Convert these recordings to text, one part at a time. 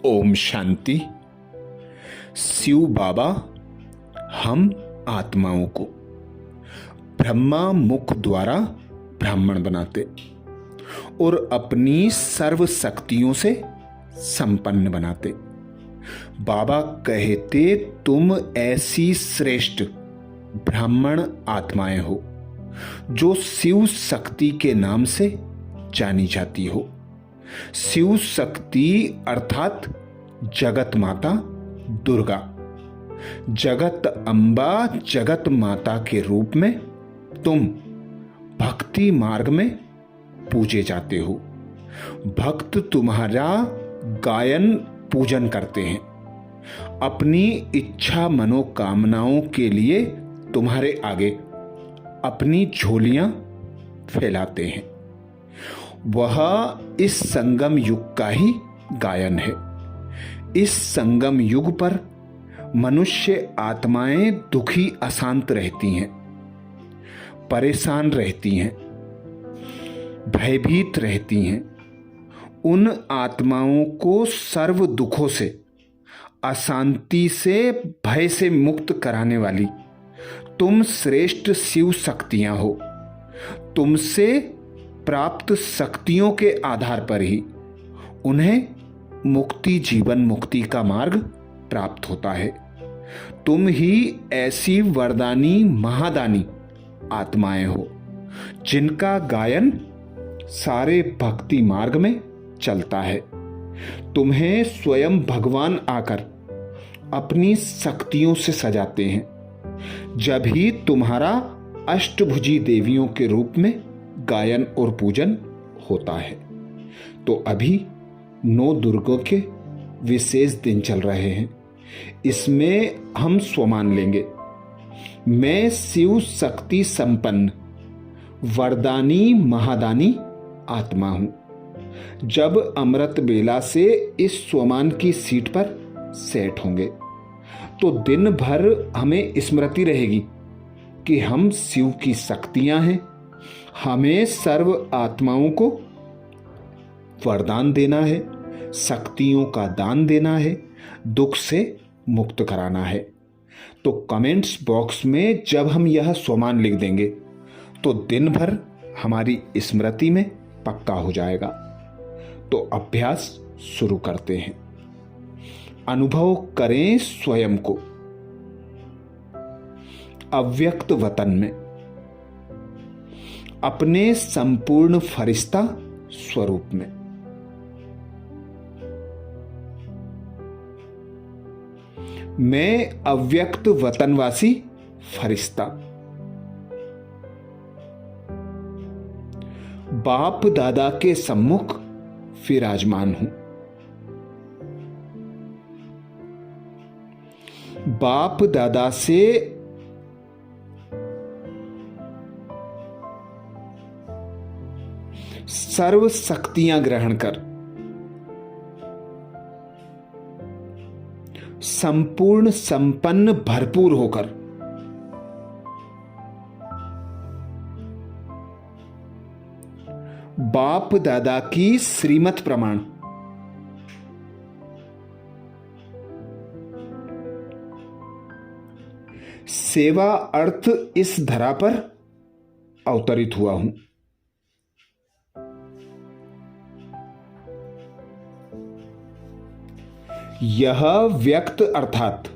ओम शांति। शिव बाबा हम आत्माओं को ब्रह्मा मुख द्वारा ब्राह्मण बनाते और अपनी सर्व शक्तियों से संपन्न बनाते। बाबा कहते तुम ऐसी श्रेष्ठ ब्राह्मण आत्माएं हो जो शिव शक्ति के नाम से जानी जाती हो। शिव शक्ति अर्थात जगत माता दुर्गा, जगत अम्बा, जगत माता के रूप में तुम भक्ति मार्ग में पूजे जाते हो। भक्त तुम्हारा गायन पूजन करते हैं, अपनी इच्छा मनोकामनाओं के लिए तुम्हारे आगे अपनी झोलियां फैलाते हैं। वह इस संगम युग का ही गायन है। इस संगम युग पर मनुष्य आत्माएं दुखी अशांत रहती हैं, परेशान रहती हैं, भयभीत रहती हैं। उन आत्माओं को सर्व दुखों से, अशांति से, भय से मुक्त कराने वाली तुम श्रेष्ठ शिव शक्तियां हो। तुमसे प्राप्त शक्तियों के आधार पर ही उन्हें मुक्ति, जीवन मुक्ति का मार्ग प्राप्त होता है। तुम ही ऐसी वरदानी महादानी आत्माएं हो जिनका गायन सारे भक्ति मार्ग में चलता है। तुम्हें स्वयं भगवान आकर अपनी शक्तियों से सजाते हैं। जब ही तुम्हारा अष्टभुजी देवियों के रूप में गायन और पूजन होता है। तो अभी 9 दुर्गों के विशेष दिन चल रहे हैं। इसमें हम स्वमान लेंगे। मैं शिव शक्ति संपन्न वरदानी महादानी आत्मा हूं। जब अमृत बेला से इस स्वमान की सीट पर सेट होंगे तो दिन भर हमें स्मृति रहेगी कि हम शिव की शक्तियां हैं। हमें सर्व आत्माओं को वरदान देना है, शक्तियों का दान देना है, दुख से मुक्त कराना है। तो कमेंट्स बॉक्स में जब हम यह स्वमान लिख देंगे तो दिन भर हमारी स्मृति में पक्का हो जाएगा। तो अभ्यास शुरू करते हैं। अनुभव करें स्वयं को अव्यक्त वतन में, अपने संपूर्ण फरिश्ता स्वरूप में। मैं अव्यक्त वतनवासी फरिश्ता बाप दादा के सम्मुख विराजमान हूं। बाप दादा से सर्व शक्तियां ग्रहण कर संपूर्ण संपन्न भरपूर होकर बाप दादा की श्रीमत प्रमाण सेवा अर्थ इस धरा पर अवतरित हुआ हूं। यह व्यक्त अर्थात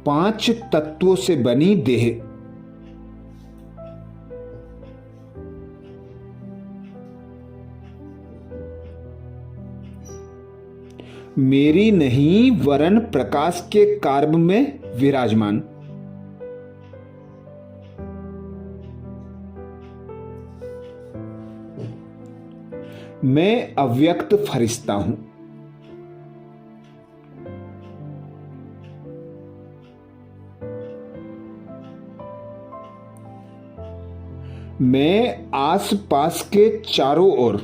पांच तत्वों से बनी देह मेरी नहीं वरन प्रकाश के कार्ब में विराजमान। मैं अव्यक्त फरिश्ता हूं। मैं आसपास के चारों ओर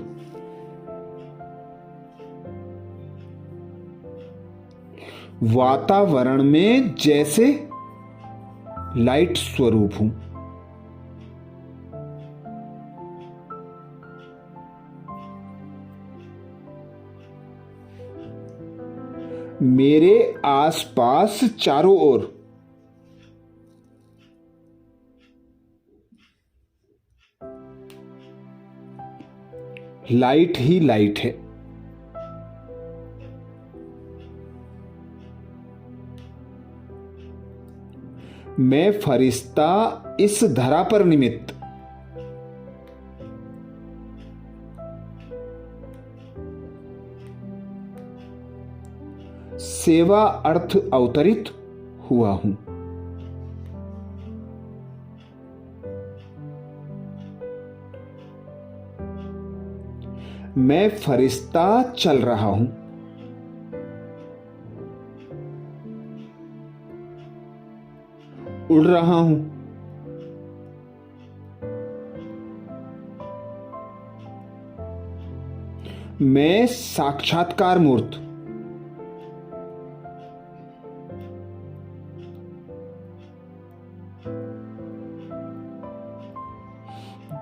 वातावरण में जैसे लाइट स्वरूप हूं। मेरे आसपास चारों ओर लाइट ही लाइट है। मैं फरिश्ता इस धरा पर निमित्त सेवा अर्थ अवतरित हुआ हूं। मैं फरिश्ता चल रहा हूं। उड़ रहा हूं। मैं साक्षात्कार मूर्त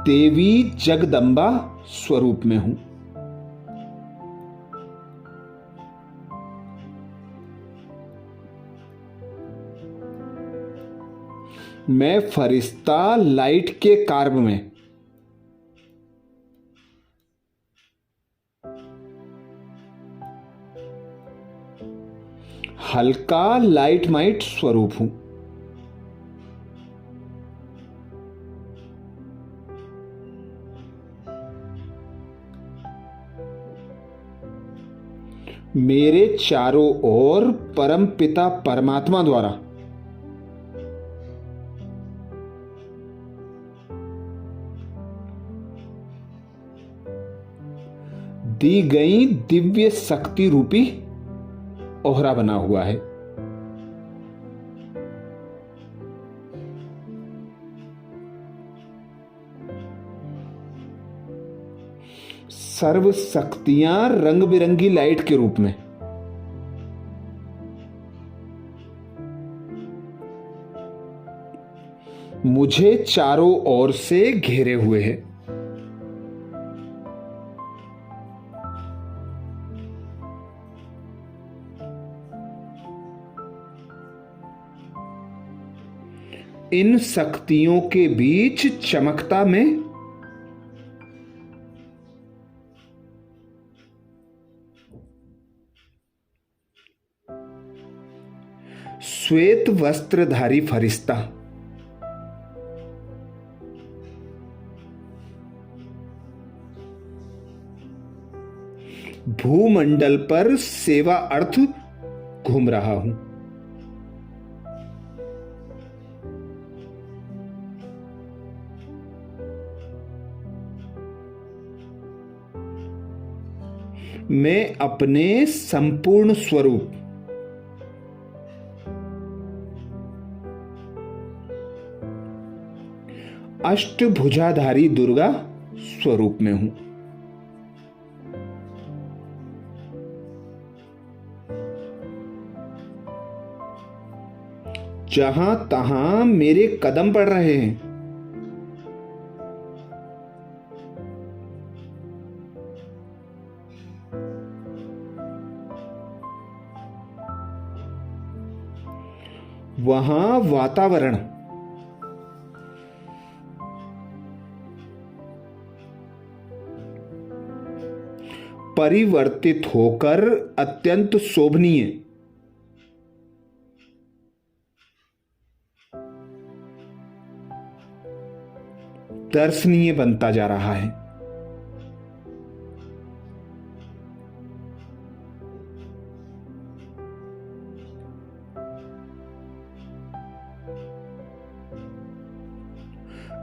देवी जगदम्बा स्वरूप में हूं। मैं फरिश्ता लाइट के कार्ब में हल्का लाइट माइट स्वरूप हूं। मेरे चारों ओर परम पिता परमात्मा द्वारा दी गई दिव्य शक्ति रूपी ओहरा बना हुआ है। सर्व शक्तियां रंग बिरंगी लाइट के रूप में मुझे चारों ओर से घेरे हुए हैं। इन शक्तियों के बीच चमकता मैं श्वेत वस्त्रधारी फरिश्ता भूमंडल पर सेवा अर्थ घूम रहा हूं। मैं अपने संपूर्ण स्वरूप अष्टभुजाधारी दुर्गा स्वरूप में हूं। जहां तहां मेरे कदम पड़ रहे हैं वहां वातावरण परिवर्तित होकर अत्यंत शोभनीय दर्शनीय बनता जा रहा है।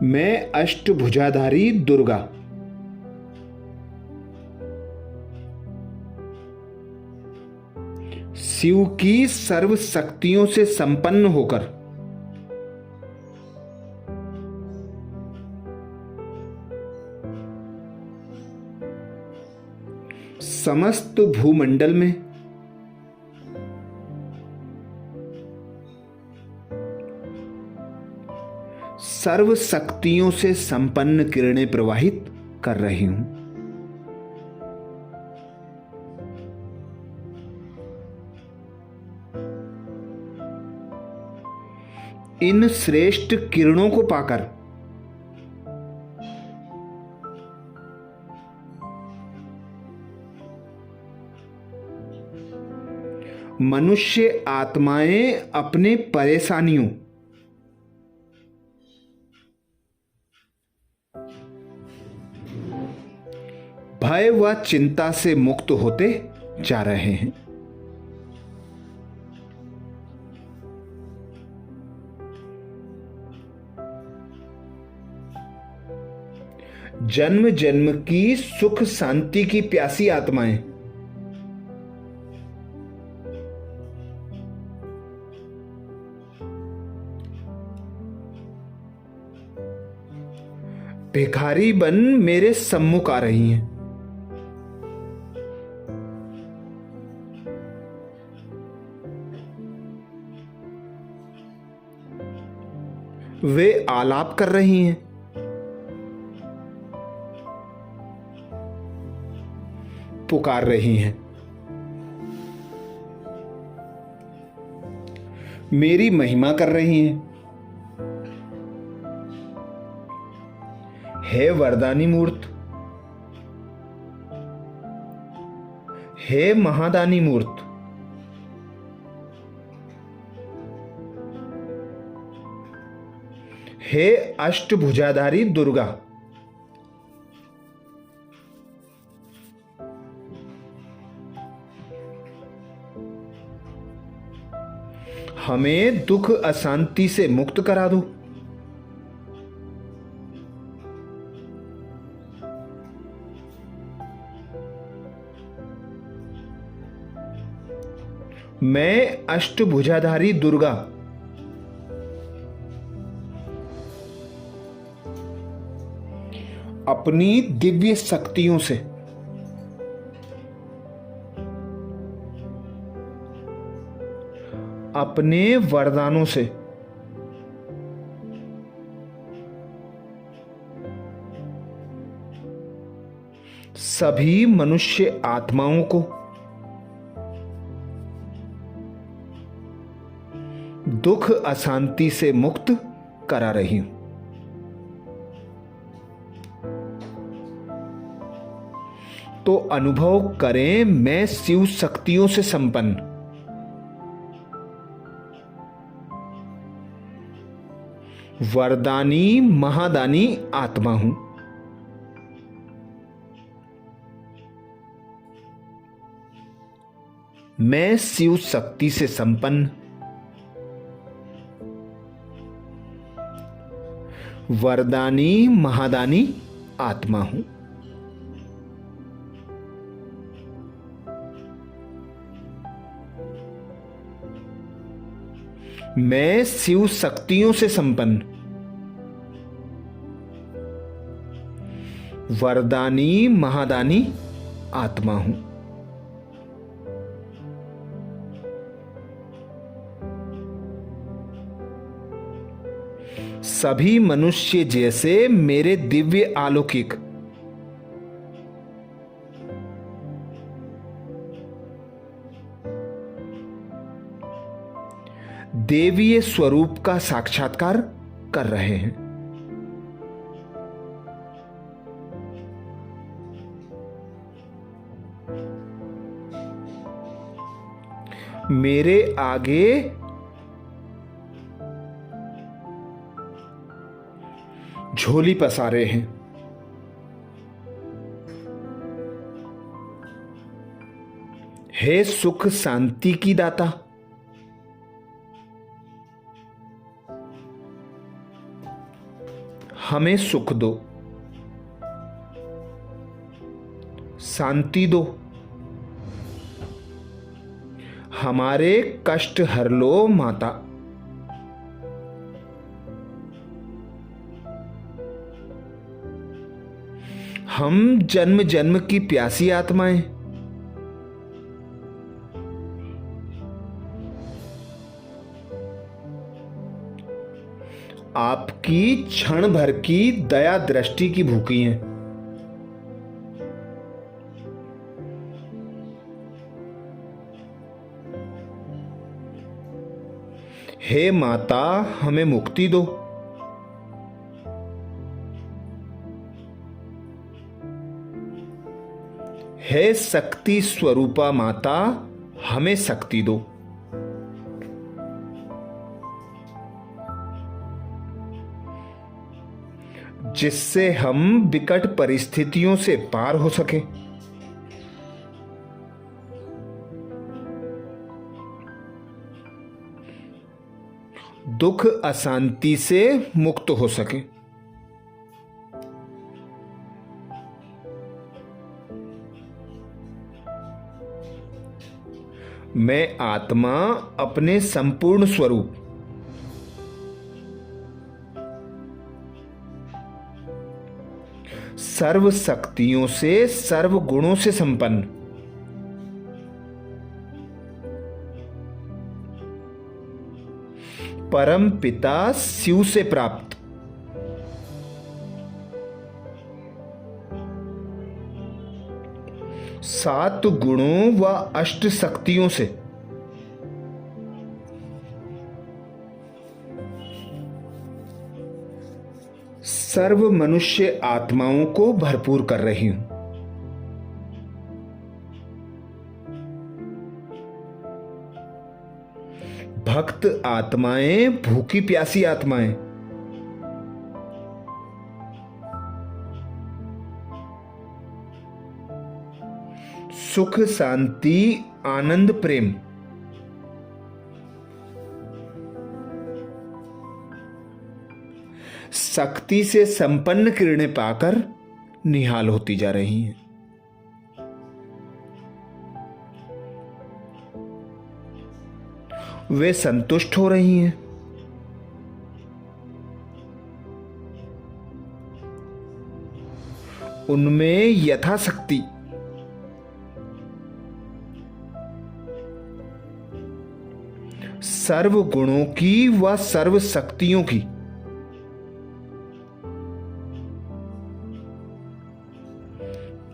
मैं अष्टभुजाधारी दुर्गा शिव की सर्व शक्तियों से संपन्न होकर समस्त भूमंडल में सर्व शक्तियों से संपन्न किरणें प्रवाहित कर रही हूं। इन श्रेष्ठ किरणों को पाकर मनुष्य आत्माएं अपने परेशानियों, भय व चिंता से मुक्त होते जा रहे हैं। जन्म जन्म की सुख शांति की प्यासी आत्माएं भिखारी बन मेरे सम्मुख आ रही हैं। वे आलाप कर रही हैं, पुकार रही हैं, मेरी महिमा कर रही हैं। हे वरदानी मूर्त, हे महादानी मूर्त, हे अष्टभुजाधारी दुर्गा, हमें दुख अशांति से मुक्त करा दो। मैं अष्टभुजाधारी दुर्गा अपनी दिव्य शक्तियों से अपने वरदानों से सभी मनुष्य आत्माओं को दुख अशांति से मुक्त करा रही हूं। तो अनुभव करें, मैं शिव शक्तियों से संपन्न वरदानी महादानी आत्मा हूं। मैं शिव शक्ति से संपन्न वरदानी महादानी आत्मा हूं। मैं शिव शक्तियों से संपन्न वरदानी महादानी आत्मा हूं। सभी मनुष्य जैसे मेरे दिव्य अलौकिक देवीय स्वरूप का साक्षात्कार कर रहे हैं। मेरे आगे झोली पसारे हैं। हे सुख शांति की दाता, हमें सुख दो, शांति दो, हमारे कष्ट हर लो माता। हम जन्म जन्म की प्यासी आत्माएं आपकी क्षण भर की दया दृष्टि की भूखी हैं। हे माता हमें मुक्ति दो। हे शक्ति स्वरूपा माता हमें शक्ति दो। जिससे हम विकट परिस्थितियों से पार हो सके। दुख अशांति से मुक्त हो सके। मैं आत्मा अपने संपूर्ण स्वरूप सर्व शक्तियों से सर्व गुणों से संपन्न परम पिता शिव से प्राप्त सात गुणों व अष्ट शक्तियों से सर्व मनुष्य आत्माओं को भरपूर कर रही हूं। भक्त आत्माएं, भूखी प्यासी आत्माएं, सुख शांति आनंद प्रेम, शक्ति से संपन्न किरणें पाकर निहाल होती जा रही हैं। वे संतुष्ट हो रही हैं। उनमें यथाशक्ति सर्व गुणों की व सर्व शक्तियों की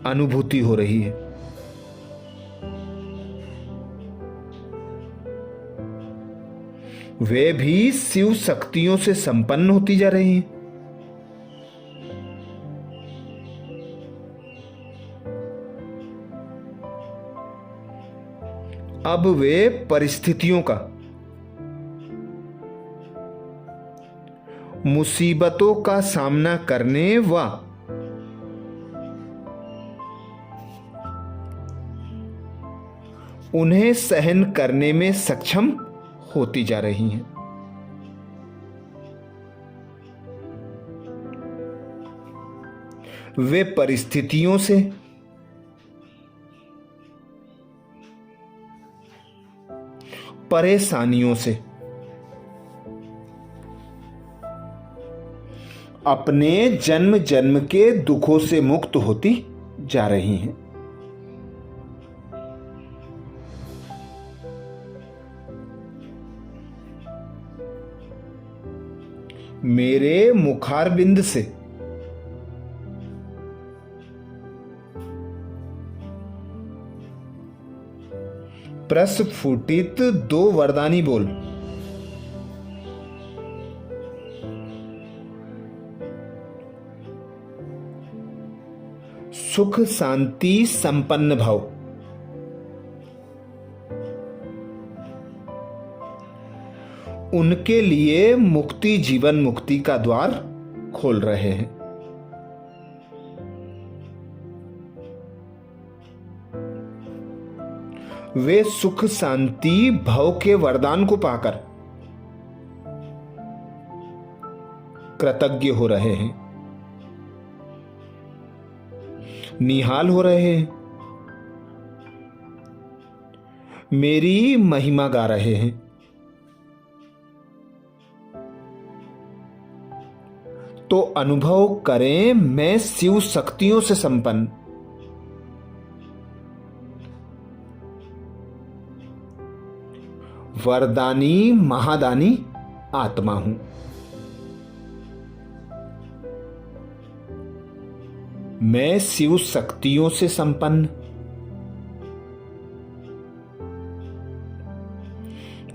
अनुभूति हो रही है। वे भी शिव शक्तियों से संपन्न होती जा रही हैं। अब वे परिस्थितियों का, मुसीबतों का सामना करने व उन्हें सहन करने में सक्षम होती जा रही हैं। वे परिस्थितियों से परेशानियों से अपने जन्म जन्म के दुखों से मुक्त होती जा रही हैं। मेरे मुखारबिंद से प्रस्फुटित दो वरदानी बोल सुख शांति संपन्न भाव उनके लिए मुक्ति जीवन मुक्ति का द्वार खोल रहे हैं। वे सुख शांति भव के वरदान को पाकर कृतज्ञ हो रहे हैं, निहाल हो रहे हैं, मेरी महिमा गा रहे हैं। तो अनुभव करें, मैं शिव शक्तियों से संपन्न वरदानी महादानी आत्मा हूं। मैं शिव शक्तियों से संपन्न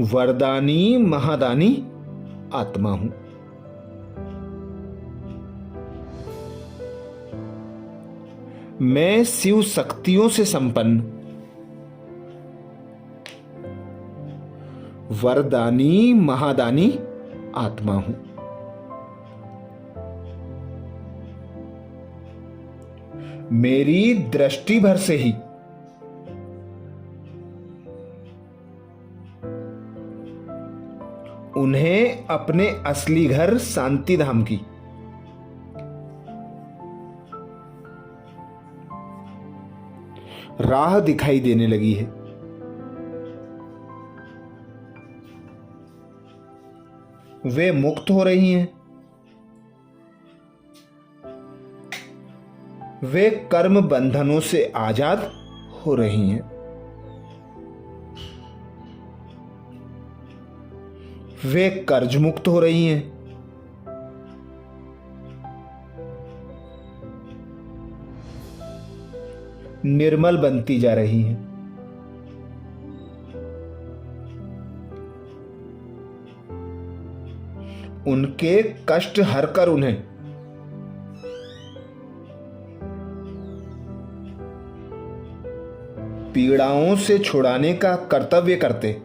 वरदानी महादानी आत्मा हूं। मैं शिव शक्तियों से संपन्न वरदानी महादानी आत्मा हूं। मेरी दृष्टि भर से ही उन्हें अपने असली घर शांति धाम की राह दिखाई देने लगी है। वे मुक्त हो रही हैं। वे कर्म बंधनों से आजाद हो रही हैं। वे कर्ज मुक्त हो रही हैं। निर्मल बनती जा रही हैं। उनके कष्ट हरकर उन्हें पीड़ाओं से छुड़ाने का कर्तव्य करते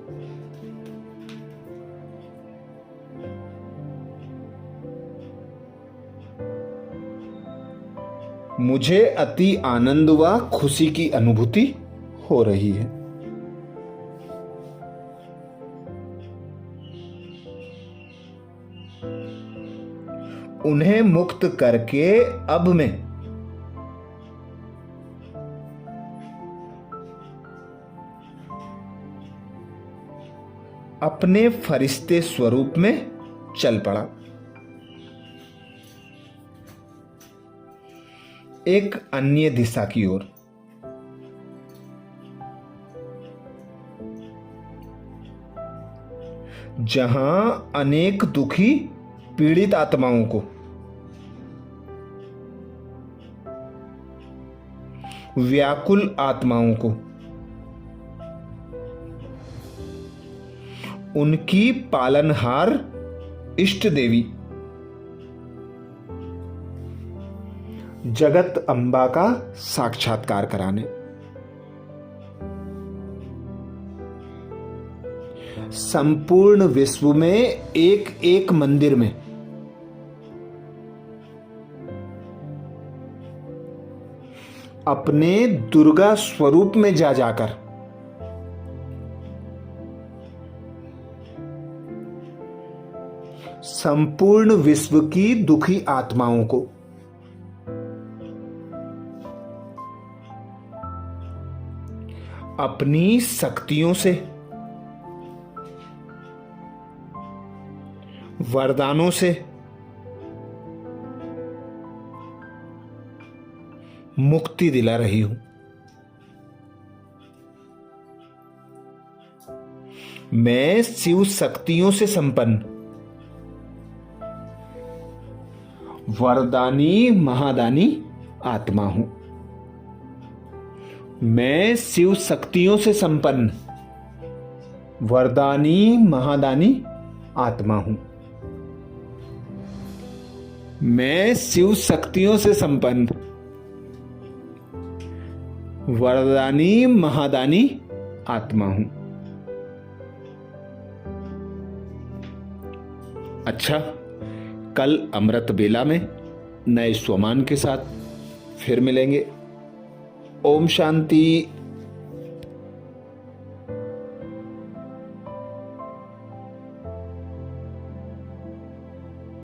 मुझे अति आनंद व खुशी की अनुभूति हो रही है। उन्हें मुक्त करके अब मैं अपने फरिश्ते स्वरूप में चल पड़ा। एक अन्य दिशा की ओर। जहां अनेक दुखी पीड़ित आत्माओं को व्याकुल आत्माओं को उनकी पालनहार इष्ट देवी जगत अम्बा का साक्षात्कार कराने संपूर्ण विश्व में एक एक मंदिर में अपने दुर्गा स्वरूप में जा जाकर संपूर्ण विश्व की दुखी आत्माओं को अपनी शक्तियों से वरदानों से मुक्ति दिला रही हूं। मैं शिव शक्तियों से संपन्न वरदानी महादानी आत्मा हूं। मैं शिव शक्तियों से संपन्न वरदानी महादानी आत्मा हूं। मैं शिव शक्तियों से संपन्न वरदानी महादानी आत्मा हूं। अच्छा, कल अमृत बेला में नए स्वमान के साथ फिर मिलेंगे। ओम शांति।